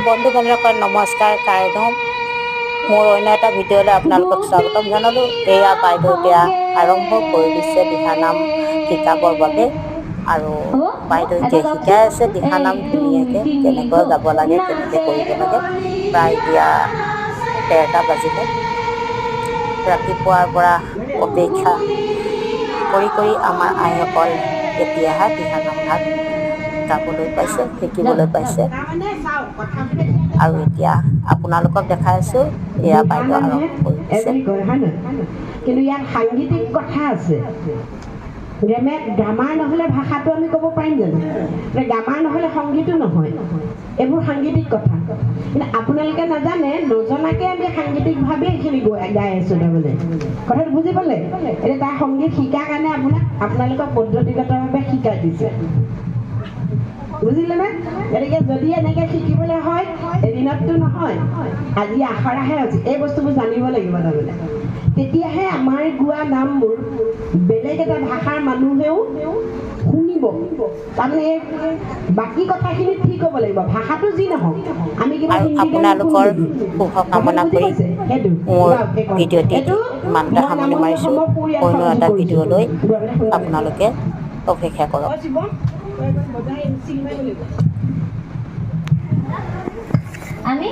বন্ধু বান্ধৱসকল নমস্কাৰ কাইদম মোৰ অন্য এটা ভিডিঅ'লৈ আপোনালোকক স্বাগতম জনালোঁ। এয়া বাইদেউ এতিয়া আৰম্ভ কৰি দিছে দিহানাম শিকাবৰ বাবে আৰু বাইদেউ এতিয়া শিকাই আছে দিহানাম ধুনীয়াকৈ কেনেকৈ গাব লাগে কেনেকৈ কৰিব লাগে। প্ৰায় এতিয়া 13টা বাজিলে। ৰাতিপুৱাৰ পৰা অপেক্ষা কৰি আমাৰ আইসকল এতিয়াহে দিহানাম ভাগ গাবলৈ পাইছে শিকিবলৈ পাইছে আৰু এতিয়া আপোনালোকক দেখাই আছো এয়া বাইদেউ আৰম্ভ কৰি দিছে। কিন্তু ইয়াত সাংগীতিক কথা আছে। গ্ৰামাৰ নহ'লে ভাষাটো আমি ক'ব পাৰিম জানো? গ্ৰামাৰ নহ'লে সংগীতো নহয়। এইবোৰ সাংগীতিক কথা। কিন্তু আপোনালোকে নাজানে, নজনাকৈ আমি সাংগীতিকভাৱে এইখিনি গাই আছোঁ। তাৰমানে কথাটো বুজি পালে? এতিয়া তাৰ সংগীত শিকাৰ কাৰণে আপোনালোকক পদ্ধতিগতভাৱে শিকাই দিছে। বুজিলে নে? গতিকে যদি এনেকৈ শিকিবলৈ হয় এদিনততো নহয়, আজি আখৰাহে আছে। এই বস্তুবোৰ জানিব লাগিব তাৰমানে। তেতিয়াহে আমাৰ গোৱা নামবোৰ বেলেগ এটা ভাষাৰ মানুহেও শুনিব। তাৰমানে বাকী কথাখিনি ঠিক হ'ব লাগিব, ভাষাটো যি নহওক। আমি কিবা আৰু হিন্দী গান আপোনালোকৰ শুভকামনা কৰি মোৰ ভিডিঅ'টি ইমানটা সামৰণি মাৰিছোঁ। অন্য এটা ভিডিঅ'লৈ আপোনালোকে অপেক্ষা কৰক। আমি